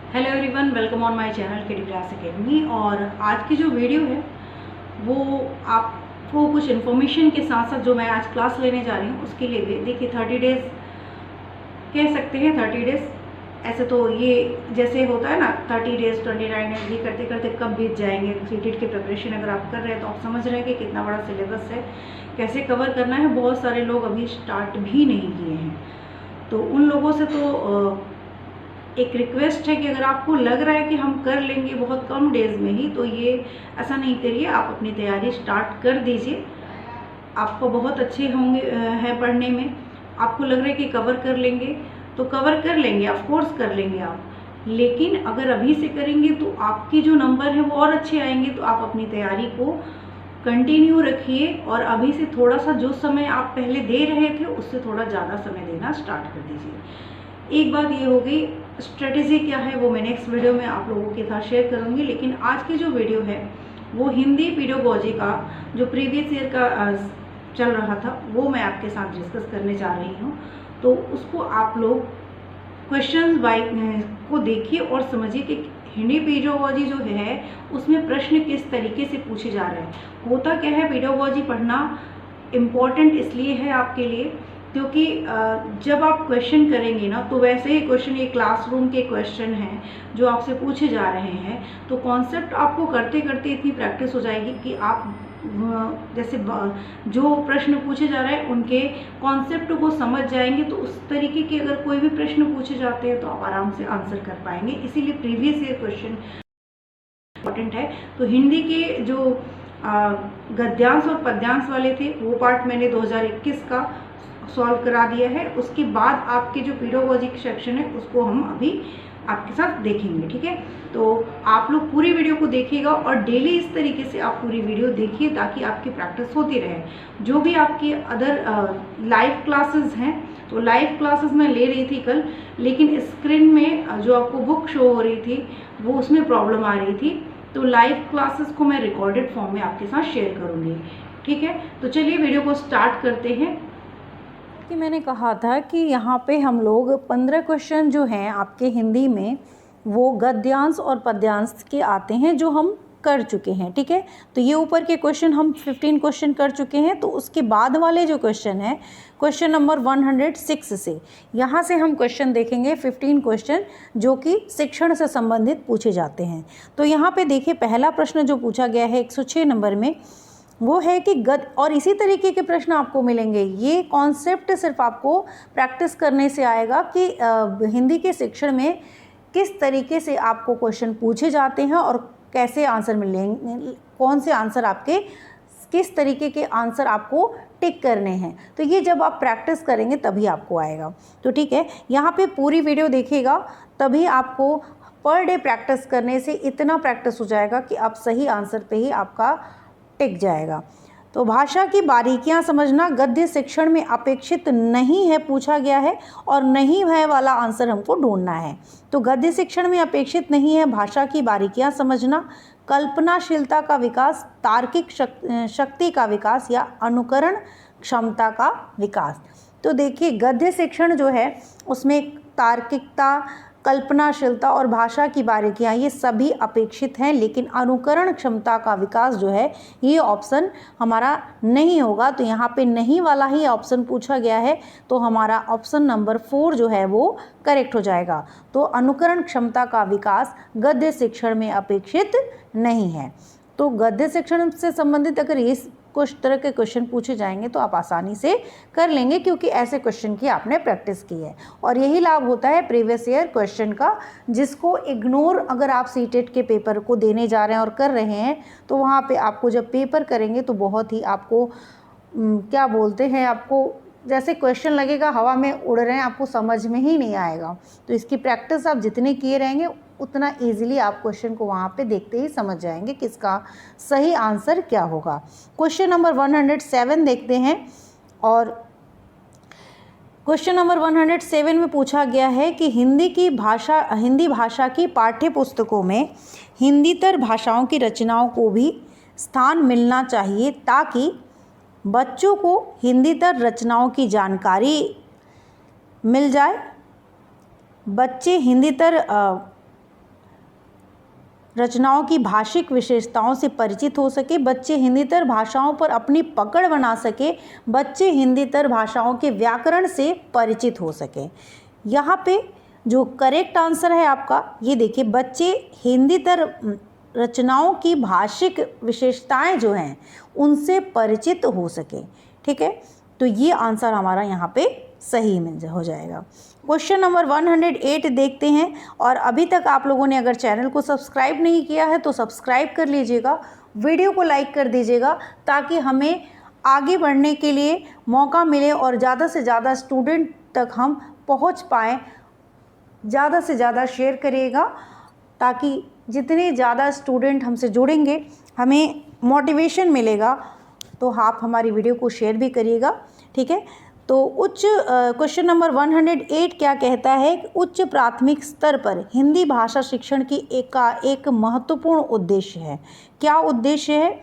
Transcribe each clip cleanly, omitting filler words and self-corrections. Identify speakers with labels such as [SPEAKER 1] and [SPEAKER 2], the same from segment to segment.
[SPEAKER 1] Hello everyone, welcome on my channel किडी class academy. और आज की जो वीडियो है वो आपको कुछ इन्फॉर्मेशन के साथ साथ जो मैं आज क्लास लेने जा रही हूँ उसके लिए भी देखिए 30 डेज़ कह सकते हैं। 30 डेज़ ऐसे तो ये जैसे होता है ना 30 डेज़ 29 डेज़, ये करते करते कब बीत जाएंगे। सीटेट की प्रिपरेशन अगर आप कर रहे हैं तो आप समझ रहे हैं कि कितना बड़ा सिलेबस है, कैसे कवर करना है। बहुत सारे लोग अभी स्टार्ट भी नहीं किए हैं, तो उन लोगों से तो एक रिक्वेस्ट है कि अगर आपको लग रहा है कि हम कर लेंगे बहुत कम डेज़ में ही, तो ये ऐसा नहीं करिए, आप अपनी तैयारी स्टार्ट कर दीजिए। आपको बहुत अच्छे होंगे हैं पढ़ने में, आपको लग रहा है कि कवर कर लेंगे तो कवर कर लेंगे, ऑफ कोर्स कर लेंगे आप। लेकिन अगर अभी से करेंगे तो आपके जो नंबर हैं वो और अच्छे आएंगे। तो आप अपनी तैयारी को कंटिन्यू रखिए और अभी से थोड़ा सा जो समय आप पहले दे रहे थे उससे थोड़ा ज़्यादा समय देना स्टार्ट कर दीजिए। एक बात ये हो गई, स्ट्रेटेजी क्या है वो मैं नेक्स्ट वीडियो में आप लोगों के साथ शेयर करूंगी। लेकिन आज की जो वीडियो है वो हिंदी पेडागोजी का जो प्रीवियस ईयर का चल रहा था वो मैं आपके साथ डिस्कस करने जा रही हूँ। तो उसको आप लोग क्वेश्चन बाय को देखिए और समझिए कि हिंदी पेडागोजी जो है उसमें प्रश्न किस तरीके से पूछे जा रहे हैं। होता क्या है, पेडागोजी पढ़ना इम्पॉर्टेंट इसलिए है आपके लिए क्योंकि जब आप क्वेश्चन करेंगे ना तो वैसे ही क्वेश्चन, ये क्लासरूम के क्वेश्चन हैं जो आपसे पूछे जा रहे हैं, तो कॉन्सेप्ट आपको करते करते इतनी प्रैक्टिस हो जाएगी कि आप जैसे जो प्रश्न पूछे जा रहे हैं उनके कॉन्सेप्ट को समझ जाएंगे। तो उस तरीके के अगर कोई भी प्रश्न पूछे जाते हैं तो आप आराम से आंसर कर पाएंगे। इसीलिए प्रीवियस ईयर क्वेश्चन इम्पॉर्टेंट है। तो हिंदी के जो गद्यांश और पद्यांश वाले थे वो पार्ट मैंने 2021 का सॉल्व करा दिया है। उसके बाद आपके जो पेडागोजी सेक्शन है उसको हम अभी आपके साथ देखेंगे, ठीक है। तो आप लोग पूरी वीडियो को देखिएगा और डेली इस तरीके से आप पूरी वीडियो देखिए ताकि आपकी प्रैक्टिस होती रहे। जो भी आपकी अदर लाइव क्लासेस हैं, तो लाइव क्लासेस मैं ले रही थी कल, लेकिन स्क्रीन में जो आपको बुक शो हो रही थी वो उसमें प्रॉब्लम आ रही थी। तो लाइव क्लासेस को मैं रिकॉर्डेड फॉर्म में आपके साथ शेयर करूँगी, ठीक है। तो चलिए वीडियो को स्टार्ट करते हैं। कि मैंने कहा था कि यहाँ पे हम लोग 15 क्वेश्चन जो हैं आपके हिंदी में वो गद्यांश और पद्यांश के आते हैं जो हम कर चुके हैं, ठीक है। तो ये ऊपर के क्वेश्चन हम 15 क्वेश्चन कर चुके हैं। तो उसके बाद वाले जो क्वेश्चन है क्वेश्चन नंबर 106 से यहाँ से हम क्वेश्चन देखेंगे 15 क्वेश्चन जो कि शिक्षण से संबंधित पूछे जाते हैं। तो यहाँ पे देखिए पहला प्रश्न जो पूछा गया है 106 नंबर में वो है कि और इसी तरीके के प्रश्न आपको मिलेंगे। ये कॉन्सेप्ट सिर्फ आपको प्रैक्टिस करने से आएगा कि हिंदी के शिक्षण में किस तरीके से आपको क्वेश्चन पूछे जाते हैं और कैसे आंसर मिलेंगे, कौन से आंसर आपके, किस तरीके के आंसर आपको टिक करने हैं। तो ये जब आप प्रैक्टिस करेंगे तभी आपको आएगा। तो ठीक है, यहाँ पे पूरी वीडियो देखिएगा तभी आपको पर डे प्रैक्टिस करने से इतना प्रैक्टिस हो जाएगा कि आप सही आंसर पे ही आपका टिक जाएगा। तो भाषा की बारीकियां समझना गद्य शिक्षण में अपेक्षित नहीं है पूछा गया है और नहीं है वाला आंसर हमको ढूंढना है। तो गद्य शिक्षण में अपेक्षित नहीं है भाषा की बारीकियां समझना, कल्पनाशीलता का विकास, तार्किक शक्ति का विकास या अनुकरण क्षमता का विकास। तो देखिए गद्य शिक्षण जो है उसमें तार्किकता, कल्पनाशीलता और भाषा की बारीकियां ये सभी अपेक्षित हैं, लेकिन अनुकरण क्षमता का विकास जो है ये ऑप्शन हमारा नहीं होगा। तो यहाँ पे नहीं वाला ही ऑप्शन पूछा गया है, तो हमारा ऑप्शन नंबर 4 जो है वो करेक्ट हो जाएगा। तो अनुकरण क्षमता का विकास गद्य शिक्षण में अपेक्षित नहीं है। तो गद्य शिक्षण से संबंधित अगर इस कुछ तरह के क्वेश्चन पूछे जाएंगे तो आप आसानी से कर लेंगे क्योंकि ऐसे क्वेश्चन की आपने प्रैक्टिस की है। और यही लाभ होता है प्रीवियस ईयर क्वेश्चन का, जिसको इग्नोर अगर आप सीटेट के पेपर को देने जा रहे हैं और कर रहे हैं तो वहाँ पे आपको जब पेपर करेंगे तो बहुत ही आपको क्या बोलते हैं, आपको जैसे क्वेश्चन लगेगा हवा में उड़ रहे हैं, आपको समझ में ही नहीं आएगा। तो इसकी प्रैक्टिस आप जितने किए रहेंगे उतना ईजिली आप क्वेश्चन को वहाँ पे देखते ही समझ जाएंगे कि इसका सही आंसर क्या होगा। क्वेश्चन नंबर 107 देखते हैं। और क्वेश्चन नंबर 107 में पूछा गया है कि हिंदी भाषा की पाठ्य पुस्तकों में हिंदीतर भाषाओं की रचनाओं को भी स्थान मिलना चाहिए ताकि बच्चों को हिंदीतर रचनाओं की जानकारी मिल जाए। बच्चे हिंदीतर रचनाओं की भाषिक विशेषताओं से परिचित हो सके, बच्चे हिंदीतर भाषाओं पर अपनी पकड़ बना सके, बच्चे हिंदीतर भाषाओं के व्याकरण से परिचित हो सके। यहाँ पे जो करेक्ट आंसर है आपका, ये देखिए, बच्चे हिंदीतर रचनाओं की भाषिक विशेषताएं जो हैं उनसे परिचित हो सके। ठीक है, तो ये आंसर हमारा यहाँ पे सही हो जाएगा। क्वेश्चन नंबर 108 देखते हैं। और अभी तक आप लोगों ने अगर चैनल को सब्सक्राइब नहीं किया है तो सब्सक्राइब कर लीजिएगा, वीडियो को लाइक कर दीजिएगा, ताकि हमें आगे बढ़ने के लिए मौका मिले और ज़्यादा से ज़्यादा स्टूडेंट तक हम पहुँच पाएँ। ज़्यादा से ज़्यादा शेयर करिएगा, ताकि जितने ज़्यादा स्टूडेंट हमसे जुड़ेंगे हमें मोटिवेशन मिलेगा। तो आप हमारी वीडियो को शेयर भी करिएगा। ठीक है, तो क्वेश्चन नंबर 108 क्या कहता है कि उच्च प्राथमिक स्तर पर हिंदी भाषा शिक्षण की एक महत्वपूर्ण उद्देश्य है। क्या उद्देश्य है?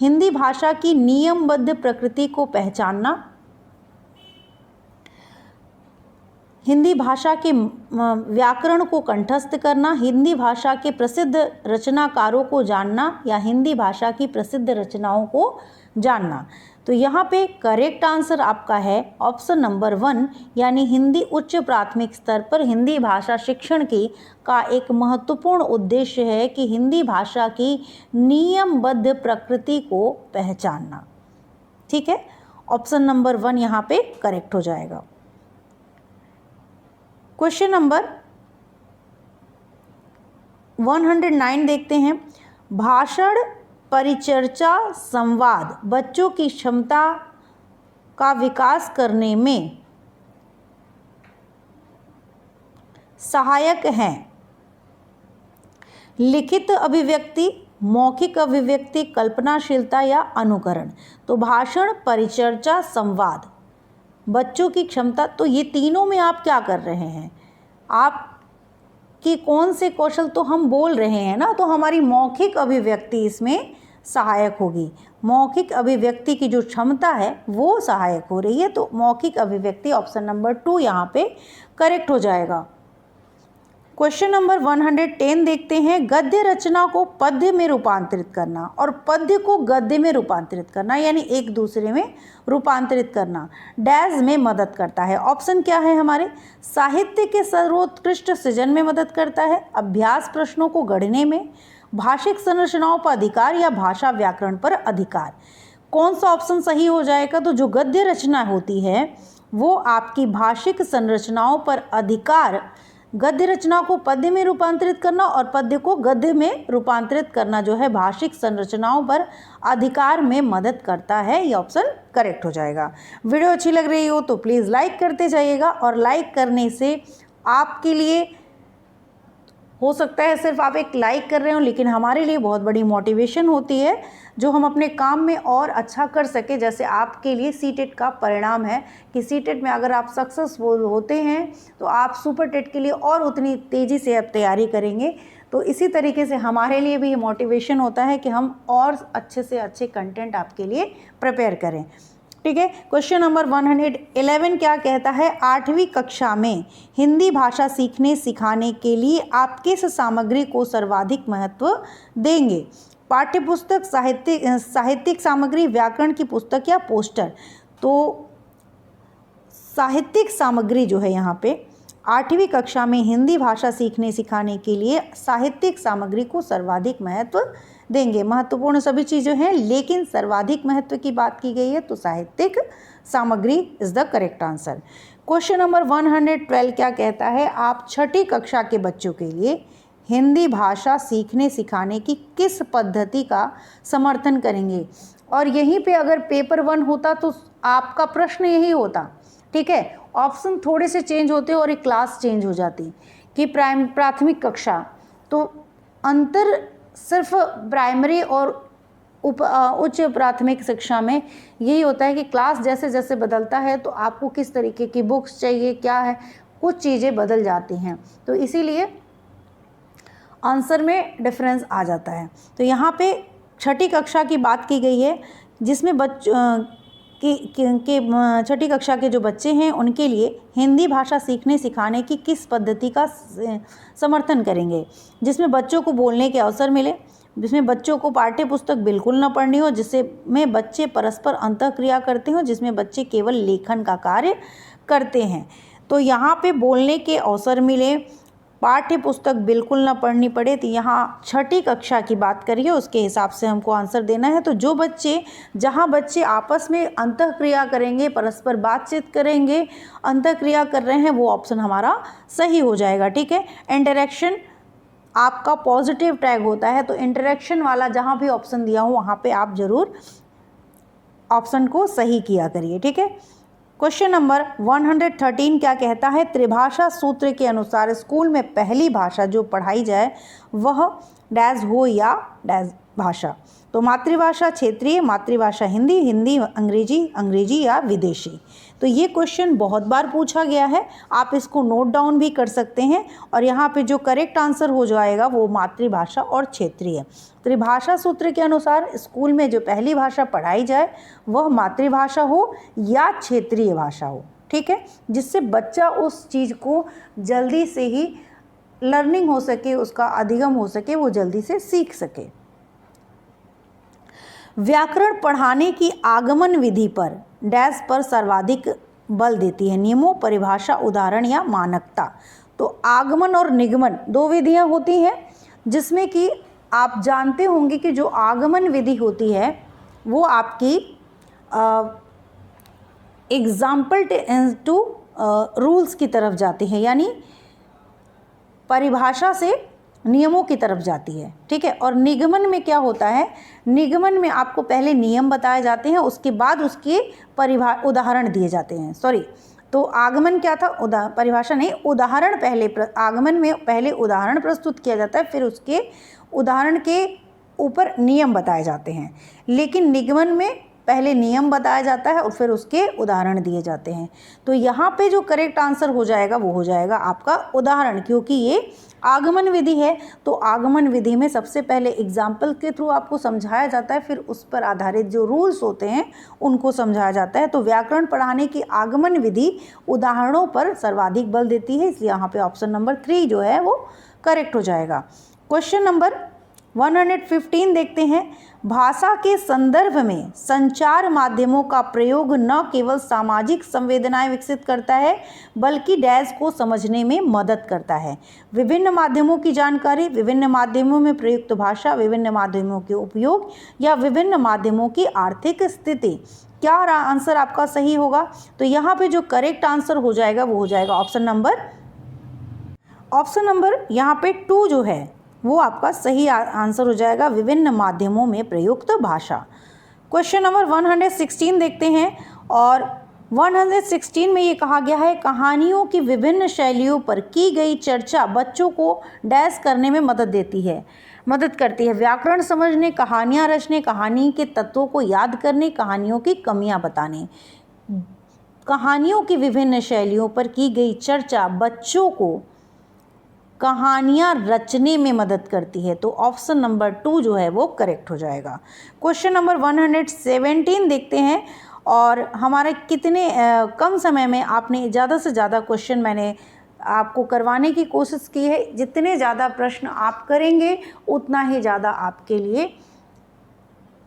[SPEAKER 1] हिंदी भाषा की नियमबद्ध प्रकृति को पहचानना, हिंदी भाषा के व्याकरण को कंठस्थ करना, हिंदी भाषा के प्रसिद्ध रचनाकारों को जानना, या हिंदी भाषा की प्रसिद्ध रचनाओं को जानना। तो यहाँ पे करेक्ट आंसर आपका है ऑप्शन नंबर 1, यानी हिंदी उच्च प्राथमिक स्तर पर हिंदी भाषा शिक्षण का एक महत्वपूर्ण उद्देश्य है कि हिंदी भाषा की नियमबद्ध प्रकृति को पहचानना। ठीक है, ऑप्शन नंबर 1 यहाँ पे करेक्ट हो जाएगा। क्वेश्चन नंबर 109 देखते हैं। भाषण, परिचर्चा, संवाद बच्चों की क्षमता का विकास करने में सहायक हैं। लिखित अभिव्यक्ति, मौखिक अभिव्यक्ति, कल्पनाशीलता या अनुकरण। तो भाषण, परिचर्चा, संवाद बच्चों की क्षमता, तो ये तीनों में आप क्या कर रहे हैं? आप कि कौन से कौशल तो हम बोल रहे हैं ना, तो हमारी मौखिक अभिव्यक्ति इसमें सहायक होगी। मौखिक अभिव्यक्ति की जो क्षमता है वो सहायक हो रही है, तो मौखिक अभिव्यक्ति ऑप्शन नंबर 2 यहाँ पे करेक्ट हो जाएगा। क्वेश्चन नंबर 110 देखते हैं। गद्य रचना को पद्य में रूपांतरित करना और पद्य को गद्य में रूपांतरित करना, यानी एक दूसरे में रूपांतरित करना, डैश में मदद करता है। ऑप्शन क्या है हमारे? साहित्य के सर्वोत्कृष्ट सृजन में मदद करता है, अभ्यास प्रश्नों को गढ़ने में, भाषिक संरचनाओं पर अधिकार, या भाषा व्याकरण पर अधिकार। कौन सा ऑप्शन सही हो जाएगा? तो जो गद्य रचना होती है वो आपकी भाषिक संरचनाओं पर अधिकार, गद्य रचना को पद्य में रूपांतरित करना और पद्य को गद्य में रूपांतरित करना जो है भाषिक संरचनाओं पर अधिकार में मदद करता है। ये ऑप्शन करेक्ट हो जाएगा। वीडियो अच्छी लग रही हो तो प्लीज़ लाइक करते जाइएगा, और लाइक करने से आपके लिए हो सकता है सिर्फ आप एक लाइक कर रहे हो, लेकिन हमारे लिए बहुत बड़ी मोटिवेशन होती है जो हम अपने काम में और अच्छा कर सके। जैसे आपके लिए सीटेट का परिणाम है कि सीटेट में अगर आप सक्सेसफुल होते हैं तो आप सुपर टेट के लिए और उतनी तेज़ी से आप तैयारी करेंगे। तो इसी तरीके से हमारे लिए भी ये मोटिवेशन होता है कि हम और अच्छे से अच्छे कंटेंट आपके लिए प्रिपेयर करें। ठीक है, क्वेश्चन नंबर 111 क्या कहता है? 8वीं कक्षा में हिंदी भाषा सीखने सिखाने के लिए आप किस सामग्री को सर्वाधिक महत्व देंगे? पाठ्यपुस्तक, साहित्यिक सामग्री, व्याकरण की पुस्तक या पोस्टर? तो साहित्यिक सामग्री जो है यहाँ पे 8वीं कक्षा में हिंदी भाषा सीखने सिखाने के लिए साहित्यिक सामग्री को सर्वाधिक महत्व देंगे। महत्वपूर्ण सभी चीज़ें हैं, लेकिन सर्वाधिक महत्व की बात की गई है तो साहित्यिक सामग्री is the correct answer. Question number 112 क्या कहता है? आप 6ठी कक्षा के बच्चों के लिए हिंदी भाषा सीखने सिखाने की किस पद्धति का समर्थन करेंगे? और यहीं पे अगर पेपर 1 होता तो आपका प्रश्न यही होता। ठीक है, ऑप्शन थोड़े से चेंज होते और एक क्लास चेंज हो जाती कि प्राथमिक कक्षा, तो अंतर सिर्फ प्राइमरी और उच्च प्राथमिक शिक्षा में यही होता है कि क्लास जैसे जैसे बदलता है तो आपको किस तरीके की बुक्स चाहिए, क्या है, कुछ चीज़ें बदल जाती हैं, तो इसीलिए आंसर में डिफरेंस आ जाता है। तो यहाँ पे 6ठी कक्षा की बात की गई है जिसमें छठी कक्षा के जो बच्चे हैं उनके लिए हिंदी भाषा सीखने सिखाने की किस पद्धति का समर्थन करेंगे जिसमें बच्चों को बोलने के अवसर मिले, जिसमें बच्चों को पाठ्य पुस्तक बिल्कुल न पढ़नी हो, जिसमें बच्चे परस्पर अंतःक्रिया करते हो, जिसमें बच्चे केवल लेखन का कार्य करते हैं। तो यहाँ पे बोलने के अवसर मिले, पाठ्य पुस्तक बिल्कुल न पढ़नी पड़े, तो यहाँ छठी कक्षा की बात करिए उसके हिसाब से हमको आंसर देना है। तो जो बच्चे जहाँ बच्चे आपस में अंतःक्रिया करेंगे, परस्पर बातचीत करेंगे, अंतःक्रिया कर रहे हैं, वो ऑप्शन हमारा सही हो जाएगा। ठीक है, इंटरेक्शन आपका पॉजिटिव टैग होता है, तो इंटरेक्शन वाला जहाँ भी ऑप्शन दिया हो वहाँ पे आप ज़रूर ऑप्शन को सही किया करिए। ठीक है, क्वेश्चन नंबर 113 क्या कहता है? त्रिभाषा सूत्र के अनुसार स्कूल में पहली भाषा जो पढ़ाई जाए वह डैश हो या डैश भाषा। तो मातृभाषा क्षेत्रीय, मातृभाषा हिंदी, हिंदी अंग्रेजी, अंग्रेजी या विदेशी। तो ये क्वेश्चन बहुत बार पूछा गया है, आप इसको नोट डाउन भी कर सकते हैं। और यहाँ पे जो करेक्ट आंसर हो जाएगा वो मातृभाषा और क्षेत्रीय। त्रिभाषा सूत्र के अनुसार स्कूल में जो पहली भाषा पढ़ाई जाए वह मातृभाषा हो या क्षेत्रीय भाषा हो। ठीक है, जिससे बच्चा उस चीज़ को जल्दी से ही लर्निंग हो सके, उसका अधिगम हो सके, वो जल्दी से सीख सके। व्याकरण पढ़ाने की आगमन विधि पर डैश पर सर्वाधिक बल देती है? नियमों, परिभाषा, उदाहरण या मानकता। तो आगमन और निगमन दो विधियां होती हैं, जिसमें कि आप जानते होंगे कि जो आगमन विधि होती है वो आपकी एग्जाम्पल टू रूल्स की तरफ जाती है, यानी परिभाषा से नियमों की तरफ जाती है। ठीक है, और निगमन में क्या होता है? निगमन में आपको पहले नियम बताए जाते हैं, उसके बाद उसके उदाहरण दिए जाते हैं। सॉरी, तो आगमन क्या था? परिभाषा नहीं, उदाहरण पहले। आगमन में पहले उदाहरण प्रस्तुत किया जाता है, फिर उसके उदाहरण के ऊपर नियम बताए जाते हैं। लेकिन निगमन में पहले नियम बताया जाता है और फिर उसके उदाहरण दिए जाते हैं। तो यहाँ पे जो करेक्ट आंसर हो जाएगा वो हो जाएगा आपका उदाहरण, क्योंकि ये आगमन विधि है। तो आगमन विधि में सबसे पहले एग्जाम्पल के थ्रू आपको समझाया जाता है, फिर उस पर आधारित जो रूल्स होते हैं उनको समझाया जाता है। तो व्याकरण पढ़ाने की आगमन विधि उदाहरणों पर सर्वाधिक बल देती है, इसलिए यहाँ पे ऑप्शन नंबर 3 जो है वो करेक्ट हो जाएगा। क्वेश्चन नंबर 115 देखते हैं। भाषा के संदर्भ में संचार माध्यमों का प्रयोग न केवल सामाजिक संवेदनाएं विकसित करता है बल्कि डैश को समझने में मदद करता है। विभिन्न माध्यमों की जानकारी, विभिन्न माध्यमों में प्रयुक्त भाषा, विभिन्न माध्यमों के उपयोग या विभिन्न माध्यमों की आर्थिक स्थिति। क्या आंसर आपका सही होगा? तो यहाँ पे जो करेक्ट आंसर हो जाएगा वो हो जाएगा ऑप्शन नंबर यहाँ पे 2 जो है वो आपका सही आंसर हो जाएगा, विभिन्न माध्यमों में प्रयुक्त भाषा। क्वेश्चन नंबर 116 देखते हैं, और 116 में ये कहा गया है कहानियों की विभिन्न शैलियों पर की गई चर्चा बच्चों को डैश करने में मदद करती है। व्याकरण समझने, कहानियाँ रचने, कहानी के तत्वों को याद करने, कहानियों की कमियाँ बताने। कहानियों की विभिन्न शैलियों पर की गई चर्चा बच्चों को कहानियाँ रचने में मदद करती है। तो ऑप्शन नंबर 2 जो है वो करेक्ट हो जाएगा। क्वेश्चन नंबर 117 देखते हैं, और हमारे कितने कम समय में आपने ज़्यादा से ज़्यादा क्वेश्चन मैंने आपको करवाने की कोशिश की है। जितने ज़्यादा प्रश्न आप करेंगे उतना ही ज़्यादा आपके लिए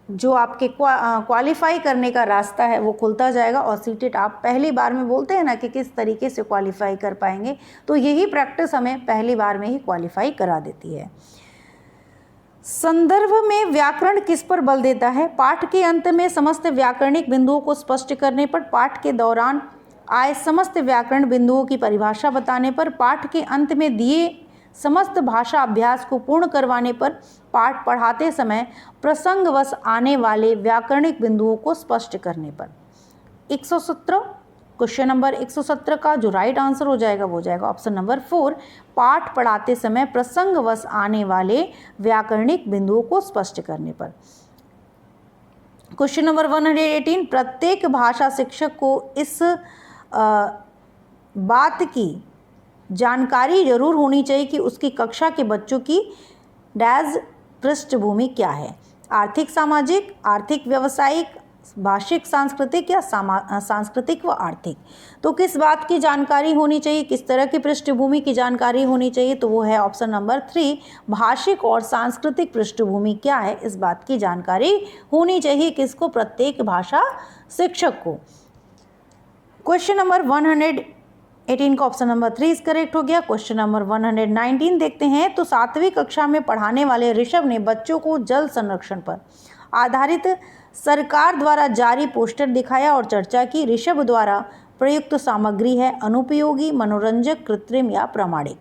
[SPEAKER 1] जो आपके क्वालिफाई करने का रास्ता है वो खुलता जाएगा। और सीटेट आप पहली बार में बोलते हैं ना कि किस तरीके से क्वालिफाई कर पाएंगे, तो यही प्रैक्टिस हमें पहली बार में ही क्वालिफाई करा देती है। संदर्भ में व्याकरण किस पर बल देता है? पाठ के अंत में समस्त व्याकरणिक बिंदुओं को स्पष्ट करने पर, पाठ के दौरान आए समस्त व्याकरण बिंदुओं की परिभाषा बताने पर, पाठ के अंत में दिए समस्त भाषा अभ्यास को पूर्ण करवाने पर, पाठ पढ़ाते समय प्रसंगवश आने वाले व्याकरणिक बिंदुओं को स्पष्ट करने पर। 117 क्वेश्चन नंबर 117 का जो राइट आंसर हो जाएगा वो हो जाएगा ऑप्शन नंबर 4, पाठ पढ़ाते समय प्रसंगवश आने वाले व्याकरणिक बिंदुओं को स्पष्ट करने पर। क्वेश्चन नंबर 118, प्रत्येक भाषा शिक्षक को इस बात की जानकारी जरूर होनी चाहिए कि उसकी कक्षा के बच्चों की डैश पृष्ठभूमि क्या है। आर्थिक सामाजिक, आर्थिक व्यावसायिक, भाषिक, सांस्कृतिक या सांस्कृतिक व आर्थिक। तो किस बात की जानकारी होनी चाहिए, किस तरह की पृष्ठभूमि की जानकारी होनी चाहिए, तो वो है ऑप्शन नंबर 3, भाषिक और सांस्कृतिक पृष्ठभूमि क्या है, इस बात की जानकारी होनी चाहिए किसको, प्रत्येक भाषा शिक्षक को। क्वेश्चन नंबर 118 का ऑप्शन नंबर 3 इज करेक्ट हो गया। क्वेश्चन नंबर 119 देखते हैं। तो 7वीं कक्षा में पढ़ाने वाले ऋषभ ने बच्चों को जल संरक्षण पर आधारित सरकार द्वारा जारी पोस्टर दिखाया और चर्चा की। ऋषभ द्वारा प्रयुक्त सामग्री है अनुपयोगी, मनोरंजक, कृत्रिम या प्रामाणिक।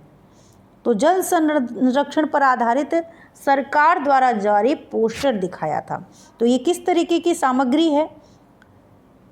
[SPEAKER 1] तो जल संरक्षण पर आधारित सरकार द्वारा जारी पोस्टर दिखाया था। तो ये किस तरीके की सामग्री है,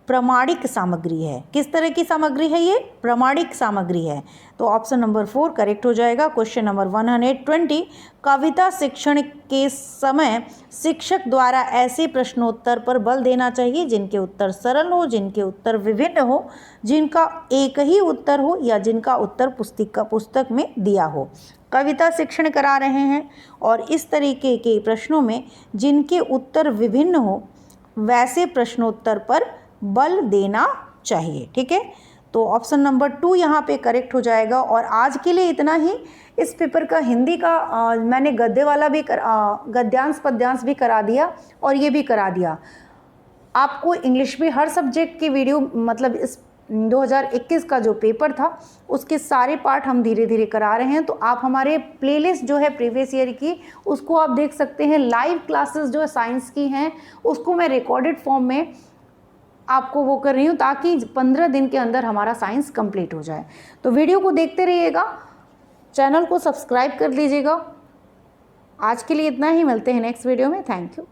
[SPEAKER 1] प्रामाणिक सामग्री है। किस तरह की सामग्री है ये, प्रामाणिक सामग्री है। तो ऑप्शन नंबर 4 करेक्ट हो जाएगा। क्वेश्चन नंबर 120, कविता शिक्षण के समय शिक्षक द्वारा ऐसे प्रश्नोत्तर पर बल देना चाहिए जिनके उत्तर सरल हो, जिनके उत्तर विभिन्न हो, जिनका एक ही उत्तर हो या जिनका उत्तर पुस्तक में दिया हो। कविता शिक्षण करा रहे हैं और इस तरीके के प्रश्नों में जिनके उत्तर विभिन्न हो वैसे प्रश्नोत्तर पर बल देना चाहिए। ठीक है, तो ऑप्शन नंबर 2 यहाँ पे करेक्ट हो जाएगा। और आज के लिए इतना ही। इस पेपर का हिंदी का मैंने गद्य वाला भी गद्यांश पद्यांश भी करा दिया और ये भी करा दिया। आपको इंग्लिश में हर सब्जेक्ट की वीडियो, मतलब इस 2021 का जो पेपर था उसके सारे पार्ट हम धीरे धीरे करा रहे हैं। तो आप हमारे प्लेलिस्ट जो है प्रीवियस ईयर की उसको आप देख सकते हैं। लाइव क्लासेस जो साइंस की हैं उसको मैं रिकॉर्डेड फॉर्म में आपको वो कर रही हूँ ताकि 15 दिन के अंदर हमारा साइंस कंप्लीट हो जाए। तो वीडियो को देखते रहिएगा, चैनल को सब्सक्राइब कर लीजिएगा। आज के लिए इतना ही, मिलते हैं नेक्स्ट वीडियो में। Thank you.